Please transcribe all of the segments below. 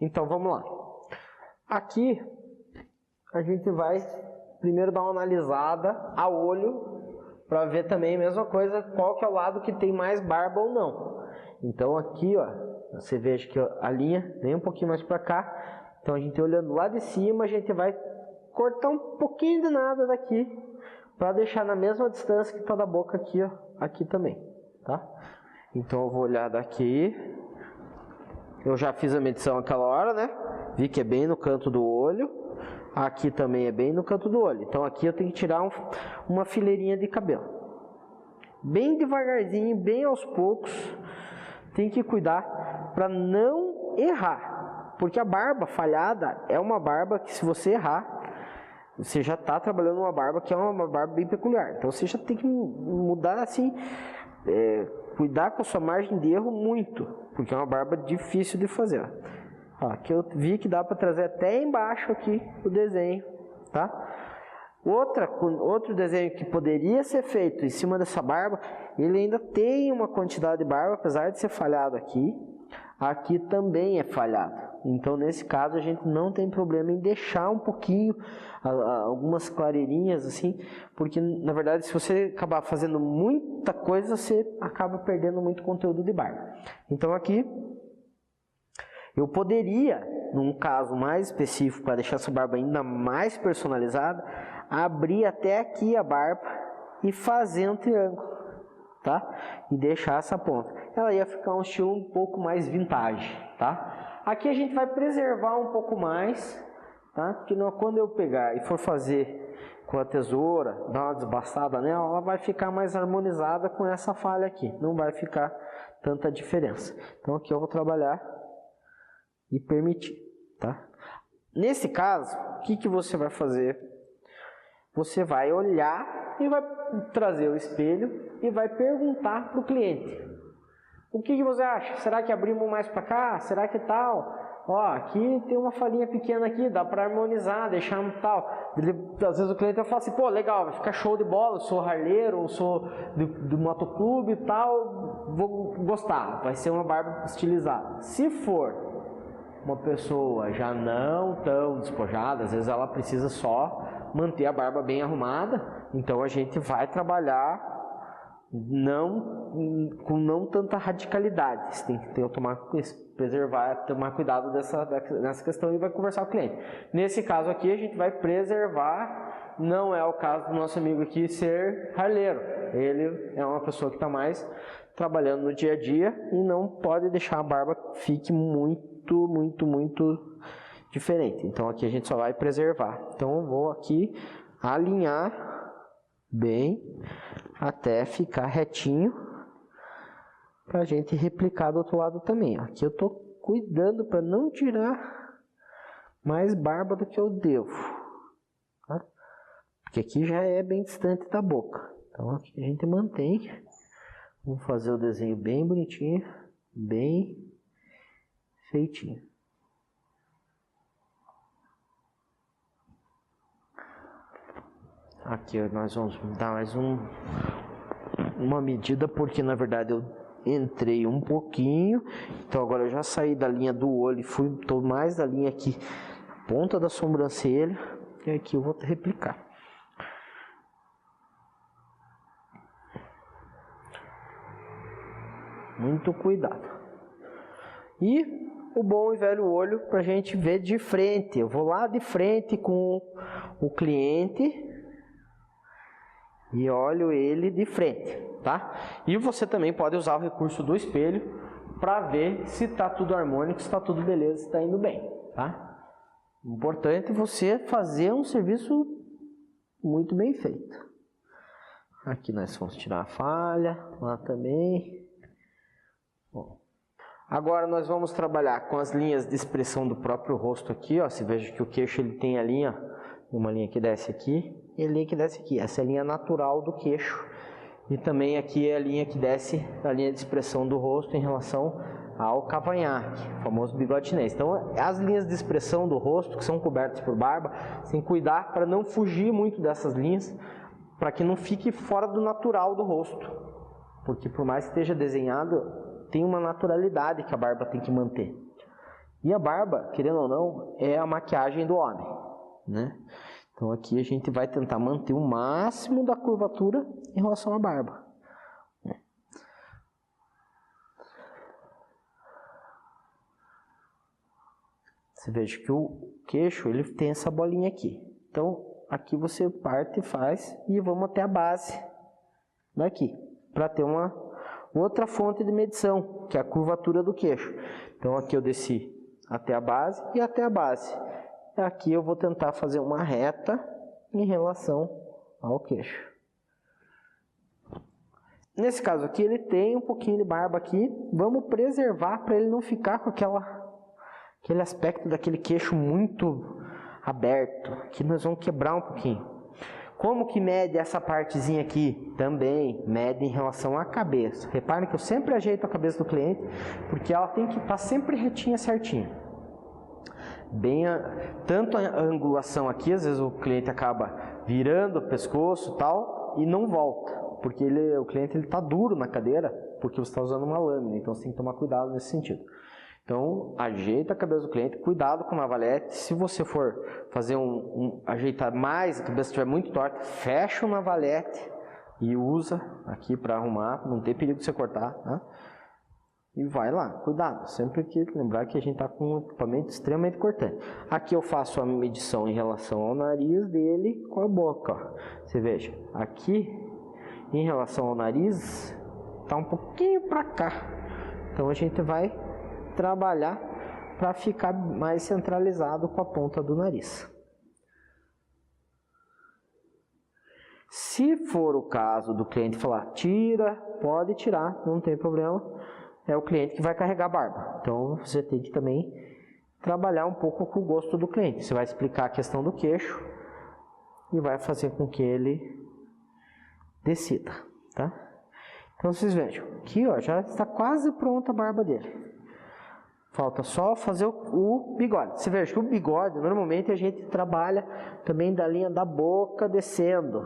Então vamos lá. Aqui a gente vai primeiro dar uma analisada a olho para ver também a mesma coisa, qual que é o lado que tem mais barba ou não. Então aqui, ó, você veja que a linha vem um pouquinho mais para cá. Então a gente olhando lá de cima, a gente vai cortar um pouquinho de nada daqui para deixar na mesma distância que está da boca aqui, ó, aqui também, tá? Então eu vou olhar daqui. Eu já fiz a medição aquela hora, né? Vi que é bem no canto do olho. Aqui também é bem no canto do olho. Então aqui eu tenho que tirar uma fileirinha de cabelo. Bem devagarzinho, bem aos poucos. Tem que cuidar para não errar. Porque a barba falhada é uma barba que, se você errar, você já está trabalhando uma barba que é uma barba bem peculiar. Então você já tem que mudar assim, cuidar com a sua margem de erro muito, porque é uma barba difícil de fazer. Ó, aqui eu vi que dá para trazer até embaixo aqui o desenho, tá? Outro desenho que poderia ser feito em cima dessa barba, ele ainda tem uma quantidade de barba, apesar de ser falhado aqui. Aqui também é falhado. Então nesse caso a gente não tem problema em deixar um pouquinho, algumas clareirinhas assim, porque na verdade se você acabar fazendo muita coisa, você acaba perdendo muito conteúdo de barba. Então aqui eu poderia, num caso mais específico, para deixar essa barba ainda mais personalizada, abrir até aqui a barba e fazer um triângulo, tá? E deixar essa ponta. Ela ia ficar um estilo um pouco mais vintage, tá? Aqui a gente vai preservar um pouco mais, tá? Porque quando eu pegar e for fazer com a tesoura, dar uma desbastada nela, ela vai ficar mais harmonizada com essa falha aqui. Não vai ficar tanta diferença. Então aqui eu vou trabalhar e permitir, tá? Nesse caso, o que você vai fazer? Você vai olhar e vai trazer o espelho e vai perguntar para o cliente: o que você acha? Será que abrimos mais para cá? Será que tal? Ó, aqui tem uma falhinha pequena aqui, dá para harmonizar, deixar tal. Às vezes o cliente vai falar assim: pô, legal, vai ficar show de bola, eu sou harleiro, eu sou do motoclube e tal, vou gostar, vai ser uma barba estilizada. Se for uma pessoa já não tão despojada, às vezes ela precisa só manter a barba bem arrumada, então a gente vai trabalhar com não tanta radicalidade. Você tem que preservar, tomar cuidado nessa questão e vai conversar com o cliente. Nesse caso aqui a gente vai preservar, não é o caso do nosso amigo aqui ser harleiro. Ele é uma pessoa que está mais trabalhando no dia a dia e não pode deixar a barba que fique muito diferente. Então aqui a gente só vai preservar. Então eu vou aqui alinhar bem até ficar retinho para a gente replicar do outro lado também. Aqui eu estou cuidando para não tirar mais barba do que eu devo, tá? Porque aqui já é bem distante da boca. Então aqui a gente mantém. Vamos fazer o desenho bem bonitinho, bem feitinho. Aqui nós vamos dar mais uma medida, porque na verdade eu entrei um pouquinho. Então agora eu já saí da linha do olho e estou mais da linha aqui, ponta da sobrancelha. E aqui eu vou replicar. Muito cuidado. E o bom e velho olho para a gente ver de frente. Eu vou lá de frente com o cliente e olho ele de frente, tá? E você também pode usar o recurso do espelho para ver se está tudo harmônico, se está tudo beleza, se está indo bem, tá? Importante você fazer um serviço muito bem feito. Aqui nós vamos tirar a falha, lá também. Bom. Agora nós vamos trabalhar com as linhas de expressão do próprio rosto aqui, ó. Você veja que o queixo ele tem a linha, uma linha que desce aqui e a linha que desce aqui. Essa é a linha natural do queixo. E também aqui é a linha que desce, a linha de expressão do rosto em relação ao cavanhaque, o famoso bigode chinês. Então as linhas de expressão do rosto que são cobertas por barba, você tem que cuidar para não fugir muito dessas linhas, para que não fique fora do natural do rosto. Porque por mais que esteja desenhado, tem uma naturalidade que a barba tem que manter. E a barba, querendo ou não, é a maquiagem do homem, né? Então aqui a gente vai tentar manter o máximo da curvatura em relação à barba. Você veja que o queixo ele tem essa bolinha aqui. Então aqui você parte e faz e vamos até a base daqui, para ter uma outra fonte de medição, que é a curvatura do queixo. Então aqui eu desci até a base e até a base. Aqui eu vou tentar fazer uma reta em relação ao queixo. Nesse caso aqui ele tem um pouquinho de barba aqui. Vamos preservar para ele não ficar com aquele aspecto daquele queixo muito aberto. Aqui nós vamos quebrar um pouquinho. Como que mede essa partezinha aqui? Também mede em relação à cabeça. Reparem que eu sempre ajeito a cabeça do cliente, porque ela tem que estar sempre retinha, certinha. Tanto a angulação aqui, às vezes o cliente acaba virando o pescoço e tal, e não volta. Porque o cliente está duro na cadeira, porque você está usando uma lâmina, então você tem que tomar cuidado nesse sentido. Então, ajeita a cabeça do cliente, cuidado com o navalete. Se você for fazer ajeitar mais, a cabeça estiver muito torta, fecha o navalete e usa aqui para arrumar, não tem perigo de você cortar, tá? E vai lá, cuidado, sempre que lembrar que a gente está com um equipamento extremamente cortante. Aqui eu faço a medição em relação ao nariz dele com a boca, ó. Você veja, aqui em relação ao nariz, está um pouquinho para cá. Então a gente vai trabalhar para ficar mais centralizado com a ponta do nariz. Se for o caso do cliente falar, tira, pode tirar, não tem problema, é o cliente que vai carregar a barba. Então você tem que também trabalhar um pouco com o gosto do cliente. Você vai explicar a questão do queixo e vai fazer com que ele decida, tá? Então vocês vejam, aqui ó, já está quase pronta a barba dele. Falta só fazer o bigode. Você veja que o bigode, normalmente a gente trabalha também da linha da boca descendo,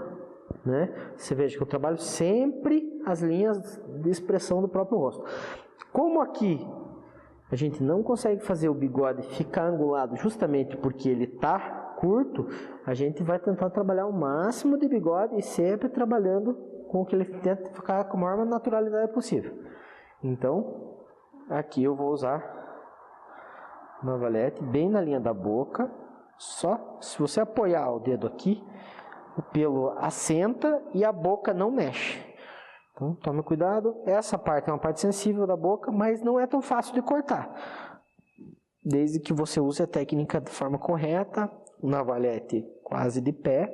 né? Você veja que eu trabalho sempre as linhas de expressão do próprio rosto. Como aqui a gente não consegue fazer o bigode ficar angulado justamente porque ele está curto, a gente vai tentar trabalhar o máximo de bigode e sempre trabalhando com que ele tente ficar com a maior naturalidade possível. Então, aqui eu vou usar navalete bem na linha da boca. Só se você apoiar o dedo aqui, o pelo assenta e a boca não mexe. Então tome cuidado, essa parte é uma parte sensível da boca, mas não é tão fácil de cortar. Desde que você use a técnica de forma correta, o navalete quase de pé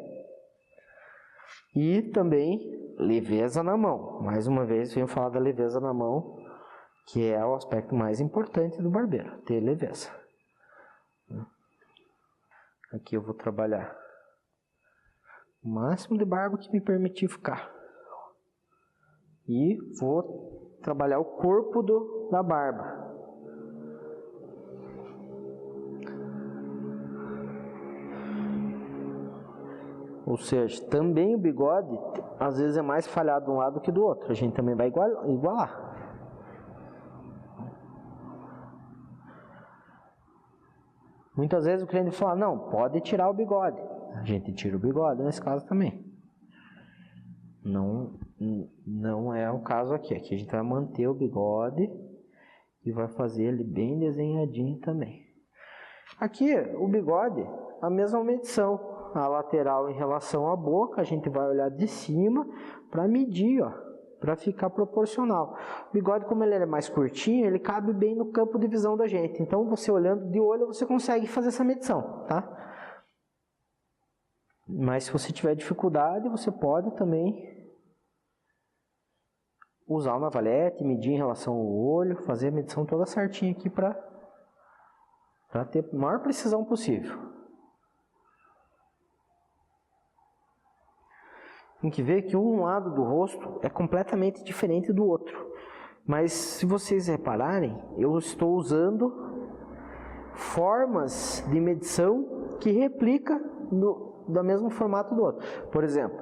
e também leveza na mão. Mais uma vez venho falar da leveza na mão, que é o aspecto mais importante do barbeiro, ter leveza. Aqui eu vou trabalhar o máximo de barba que me permitir ficar. E vou trabalhar o corpo da barba. Ou seja, também o bigode, às vezes é mais falhado de um lado que do outro. A gente também vai igualar. Muitas vezes o cliente fala, não, pode tirar o bigode. A gente tira o bigode nesse caso também. Não é o caso aqui. Aqui a gente vai manter o bigode e vai fazer ele bem desenhadinho também. Aqui o bigode, a mesma medição. A lateral em relação à boca, a gente vai olhar de cima para medir, ó, para ficar proporcional. O bigode, como ele é mais curtinho, ele cabe bem no campo de visão da gente. Então, você olhando de olho, você consegue fazer essa medição, tá? Mas se você tiver dificuldade, você pode também usar o navalete, medir em relação ao olho, fazer a medição toda certinha aqui para ter a maior precisão possível. Tem que ver que um lado do rosto é completamente diferente do outro. Mas se vocês repararem, eu estou usando formas de medição que replica do mesmo formato do outro. Por exemplo,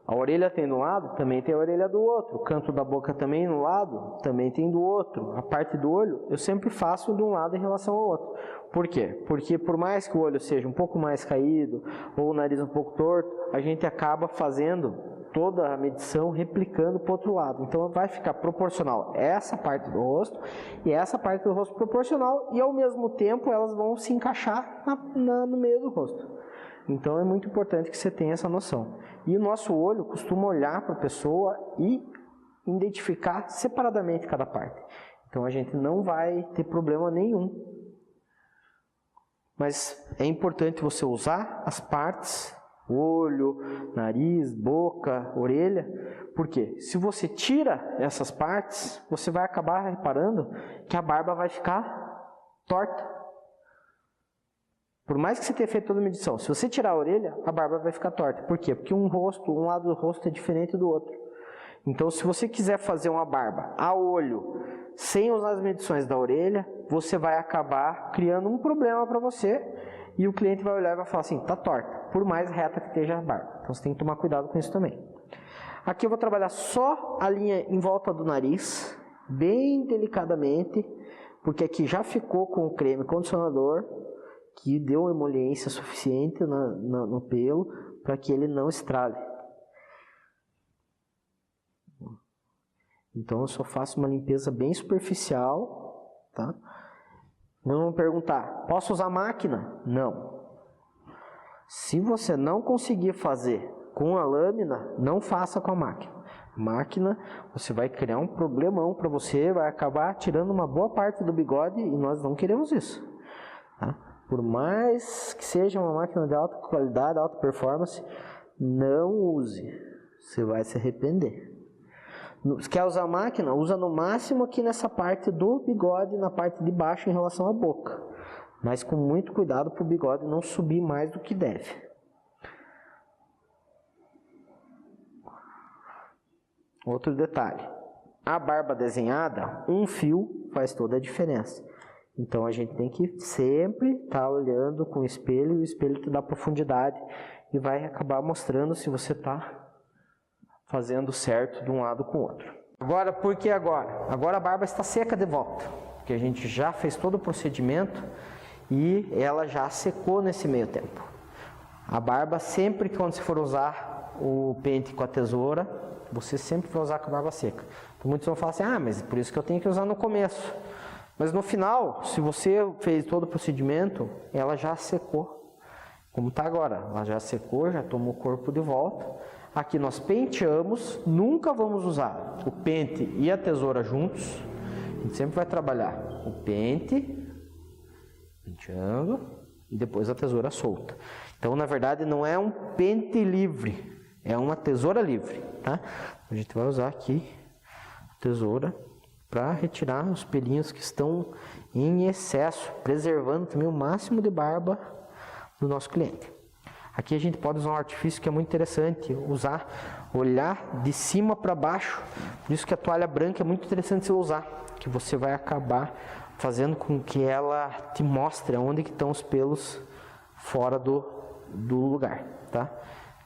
A orelha tem de um lado, também tem a orelha do outro. O canto da boca também no lado, também tem do outro. A parte do olho, eu sempre faço de um lado em relação ao outro. Por quê? Porque por mais que o olho seja um pouco mais caído, ou o nariz um pouco torto, a gente acaba fazendo toda a medição replicando para o outro lado. Então vai ficar proporcional essa parte do rosto e essa parte do rosto proporcional, e ao mesmo tempo elas vão se encaixar no meio do rosto. Então é muito importante que você tenha essa noção. E o nosso olho costuma olhar para a pessoa e identificar separadamente cada parte. Então a gente não vai ter problema nenhum. Mas é importante você usar as partes, olho, nariz, boca, orelha. Por quê? Se você tira essas partes, você vai acabar reparando que a barba vai ficar torta. Por mais que você tenha feito toda a medição, se você tirar a orelha, a barba vai ficar torta. Por quê? Porque um lado do rosto é diferente do outro. Então, se você quiser fazer uma barba a olho, sem usar as medições da orelha, você vai acabar criando um problema para você, e o cliente vai olhar e vai falar assim, tá torta, por mais reta que esteja a barba. Então, você tem que tomar cuidado com isso também. Aqui eu vou trabalhar só a linha em volta do nariz, bem delicadamente, porque aqui já ficou com o creme condicionador, que deu uma emoliência suficiente no pelo para que ele não estrale. Então eu só faço uma limpeza bem superficial, tá? Vamos perguntar, posso usar máquina? Não. Se você não conseguir fazer com a lâmina, não faça com a máquina. Máquina, você vai criar um problemão para você, vai acabar tirando uma boa parte do bigode, e nós não queremos isso, tá? Por mais que seja uma máquina de alta qualidade, alta performance, não use. Você vai se arrepender. Se quer usar a máquina, usa no máximo aqui nessa parte do bigode, na parte de baixo em relação à boca. Mas com muito cuidado para o bigode não subir mais do que deve. Outro detalhe. A barba desenhada, um fio faz toda a diferença. Então a gente tem que sempre estar olhando com o espelho, e o espelho te dá profundidade e vai acabar mostrando se você está fazendo certo de um lado com o outro. Agora, por que agora? Agora a barba está seca de volta, porque a gente já fez todo o procedimento e ela já secou nesse meio tempo. A barba, sempre que quando você for usar o pente com a tesoura, você sempre vai usar com a barba seca. Então, muitos vão falar assim, mas por isso que eu tenho que usar no começo. Mas no final, se você fez todo o procedimento, ela já secou. Como está agora, ela já secou, já tomou o corpo de volta. Aqui nós penteamos, nunca vamos usar o pente e a tesoura juntos. A gente sempre vai trabalhar o pente, penteando, e depois a tesoura solta. Então, na verdade, não é um pente livre, é uma tesoura livre, tá? A gente vai usar aqui a tesoura para retirar os pelinhos que estão em excesso, preservando também o máximo de barba do nosso cliente. Aqui a gente pode usar um artifício que é muito interessante, olhar de cima para baixo. Por isso que a toalha branca é muito interessante você usar, que você vai acabar fazendo com que ela te mostre onde que estão os pelos fora do lugar, tá?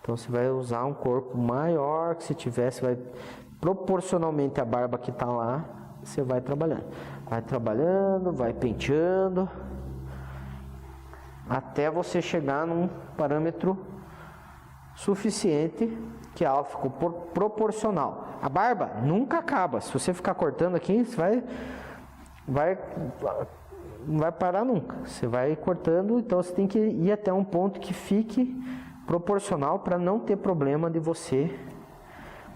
Então você vai usar um corpo maior que se tivesse, vai proporcionalmente a barba que está lá, você vai trabalhando, vai penteando, até você chegar num parâmetro suficiente que ela ficou proporcional. A barba nunca acaba. Se você ficar cortando aqui, você não vai parar nunca. Você vai cortando, então você tem que ir até um ponto que fique proporcional para não ter problema de você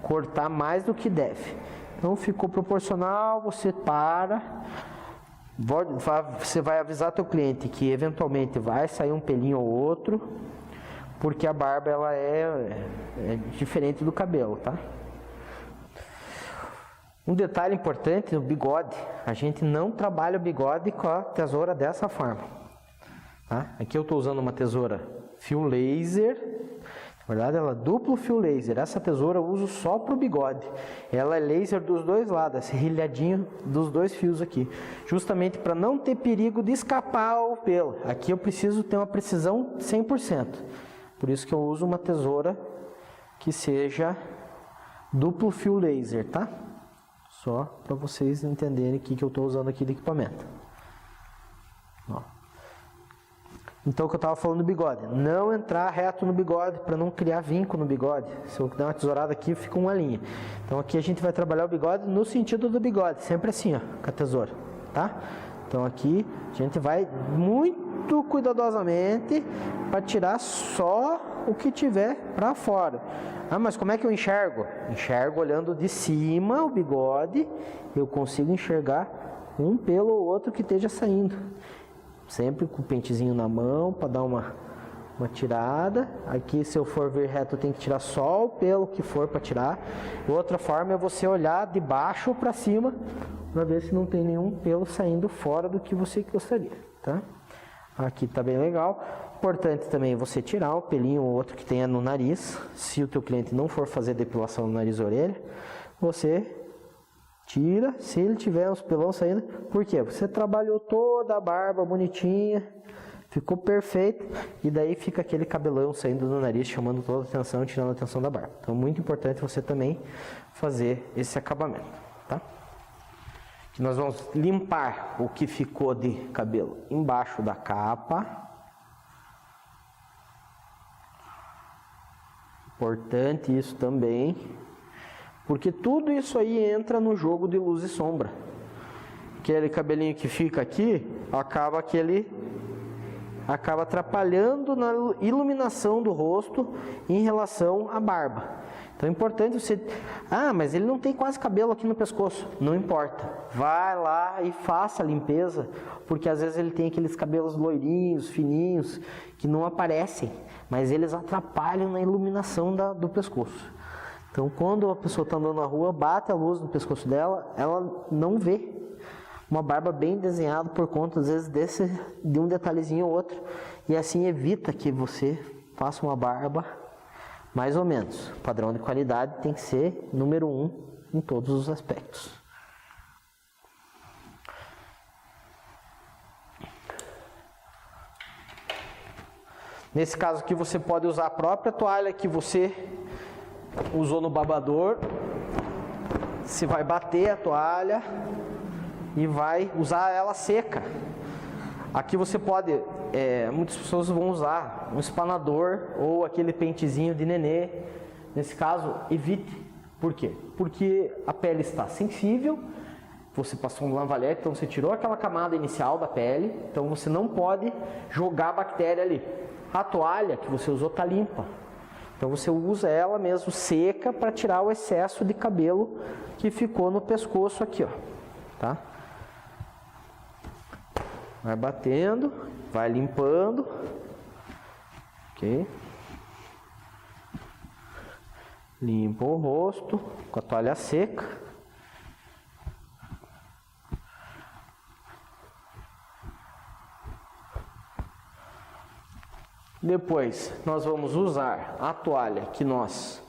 cortar mais do que deve. Então ficou proporcional, você para, você vai avisar teu cliente que eventualmente vai sair um pelinho ou outro, porque a barba ela é diferente do cabelo, tá? Um detalhe importante, o bigode, a gente não trabalha o bigode com a tesoura dessa forma, tá? Aqui eu estou usando uma tesoura fio laser. Na verdade, ela é duplo fio laser. Essa tesoura eu uso só para o bigode. Ela é laser dos dois lados, esse rilhadinho dos dois fios aqui. Justamente para não ter perigo de escapar o pelo. Aqui eu preciso ter uma precisão 100%. Por isso que eu uso uma tesoura que seja duplo fio laser, tá? Só para vocês entenderem o que eu estou usando aqui de equipamento. Ó. Então, o que eu estava falando do bigode, não entrar reto no bigode para não criar vinco no bigode. Se eu der uma tesourada aqui, fica uma linha. Então, aqui a gente vai trabalhar o bigode no sentido do bigode, sempre assim, ó, com a tesoura, tá? Então, aqui a gente vai muito cuidadosamente para tirar só o que tiver para fora. Ah, mas como é que eu enxergo? Enxergo olhando de cima o bigode, eu consigo enxergar um pelo ou outro que esteja saindo. Sempre com o pentezinho na mão para dar uma tirada. Aqui, se eu for ver reto, eu tenho que tirar só o pelo que for para tirar. Outra forma é você olhar de baixo para cima para ver se não tem nenhum pelo saindo fora do que você gostaria, tá? Aqui tá bem legal. Importante também você tirar o pelinho ou outro que tenha no nariz. Se o teu cliente não for fazer depilação no nariz e orelha, você tira, se ele tiver uns pelão saindo. Por quê? Você trabalhou toda a barba bonitinha, ficou perfeito, e daí fica aquele cabelão saindo do nariz, chamando toda a atenção, tirando a atenção da barba. Então, muito importante você também fazer esse acabamento, tá? Que nós vamos limpar o que ficou de cabelo embaixo da capa. Importante isso também. Porque tudo isso aí entra no jogo de luz e sombra. Aquele cabelinho que fica aqui, acaba atrapalhando na iluminação do rosto em relação à barba. Então é importante você... Ah, mas ele não tem quase cabelo aqui no pescoço. Não importa. Vai lá e faça a limpeza, porque às vezes ele tem aqueles cabelos loirinhos, fininhos, que não aparecem, mas eles atrapalham na iluminação do pescoço. Então, quando a pessoa está andando na rua, bate a luz no pescoço dela, ela não vê uma barba bem desenhada por conta, às vezes, de um detalhezinho ou outro. E assim evita que você faça uma barba mais ou menos. O padrão de qualidade tem que ser número 1 em todos os aspectos. Nesse caso aqui, você pode usar a própria toalha que você usou no babador. Você vai bater a toalha e vai usar ela seca. Aqui você pode, muitas pessoas vão usar um espanador ou aquele pentezinho de nenê. Nesse caso, evite. Por quê? Porque a pele está sensível, você passou um lavalete, então você tirou aquela camada inicial da pele, então você não pode jogar a bactéria ali. A toalha que você usou está limpa. Então você usa ela mesmo seca para tirar o excesso de cabelo que ficou no pescoço aqui, ó, tá? Vai batendo, vai limpando, ok? Limpa o rosto com a toalha seca. Depois nós vamos usar a toalha que nós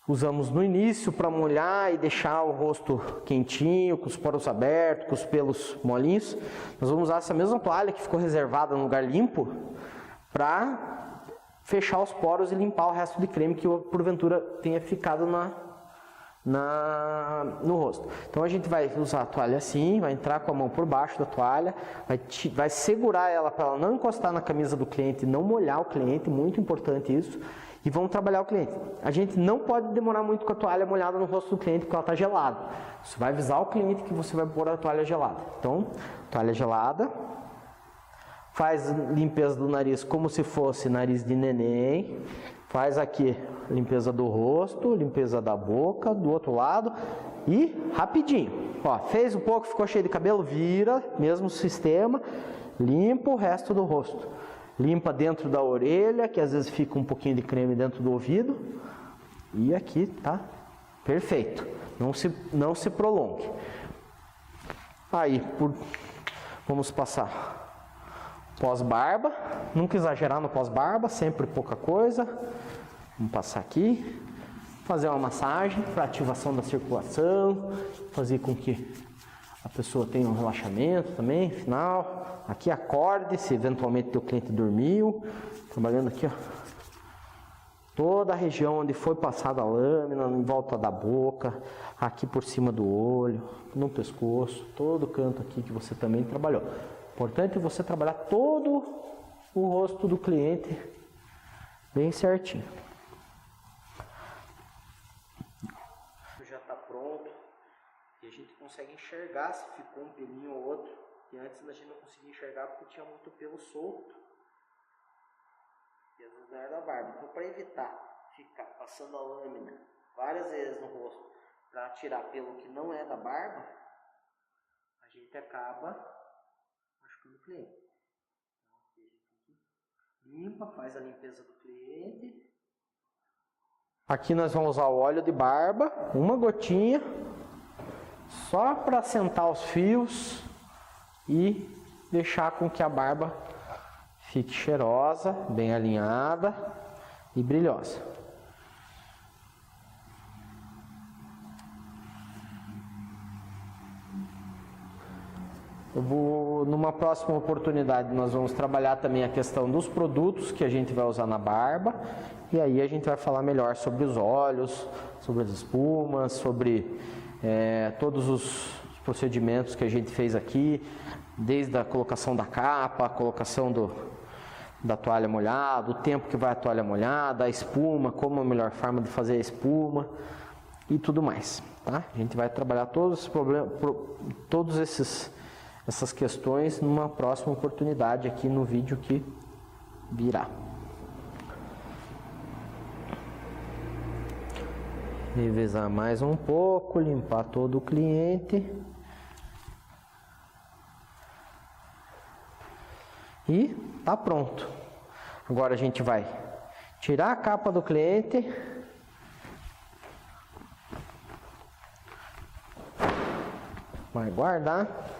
usamos no início para molhar e deixar o rosto quentinho, com os poros abertos, com os pelos molinhos. Nós vamos usar essa mesma toalha que ficou reservada no lugar limpo para fechar os poros e limpar o resto de creme que porventura tenha ficado no rosto. Então a gente vai usar a toalha assim, vai entrar com a mão por baixo da toalha, vai segurar ela para ela não encostar na camisa do cliente, não molhar o cliente, muito importante isso, e vamos trabalhar o cliente. A gente não pode demorar muito com a toalha molhada no rosto do cliente porque ela está gelada. Você vai avisar o cliente que você vai pôr a toalha gelada. Então, toalha gelada, faz limpeza do nariz como se fosse nariz de neném, faz aqui limpeza do rosto, limpeza da boca, do outro lado e rapidinho. Ó, fez um pouco, ficou cheio de cabelo, vira, mesmo sistema, limpa o resto do rosto. Limpa dentro da orelha, que às vezes fica um pouquinho de creme dentro do ouvido. E aqui tá perfeito. Não se prolongue. Aí, vamos passar pós-barba. Nunca exagerar no pós-barba, sempre pouca coisa. Vamos passar aqui, fazer uma massagem para ativação da circulação, fazer com que a pessoa tenha um relaxamento também, final. Aqui acorde, se eventualmente teu cliente dormiu, trabalhando aqui, ó. toda a região onde foi passada a lâmina, em volta da boca, aqui por cima do olho, no pescoço, todo o canto aqui que você também trabalhou. Importante você trabalhar todo o rosto do cliente bem certinho. Já está pronto e a gente consegue enxergar se ficou um pelinho ou outro, que antes a gente não conseguia enxergar porque tinha muito pelo solto e às vezes não era da barba. Então, para evitar ficar passando a lâmina várias vezes no rosto para tirar pelo que não é da barba, a gente acaba machucando o cliente. Então, aqui a gente limpa, faz a limpeza do cliente. Aqui nós vamos usar o óleo de barba, uma gotinha, só para assentar os fios e deixar com que a barba fique cheirosa, bem alinhada e brilhosa. Numa próxima oportunidade nós vamos trabalhar também a questão dos produtos que a gente vai usar na barba, e aí a gente vai falar melhor sobre os óleos, sobre as espumas, sobre todos os procedimentos que a gente fez aqui, desde a colocação da capa, a colocação da toalha molhada, o tempo que vai a toalha molhada, a espuma, como a melhor forma de fazer a espuma e tudo mais, tá? A gente vai trabalhar todos esses problemas, essas questões numa próxima oportunidade aqui no vídeo que virá. Revezar mais um pouco, limpar todo o cliente. E tá pronto. Agora a gente vai tirar a capa do cliente. Vai guardar.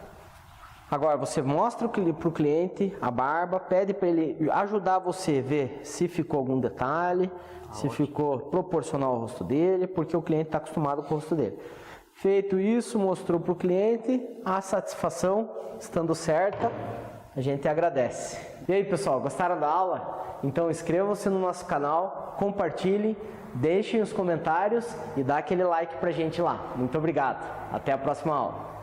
Agora você mostra para o cliente a barba, pede para ele ajudar você a ver se ficou algum detalhe, se ficou proporcional ao rosto dele, porque o cliente está acostumado com o rosto dele. Feito isso, mostrou para o cliente, a satisfação estando certa, a gente agradece. E aí pessoal, gostaram da aula? Então inscrevam-se no nosso canal, compartilhem, deixem os comentários e dá aquele like pra gente lá. Muito obrigado, até a próxima aula.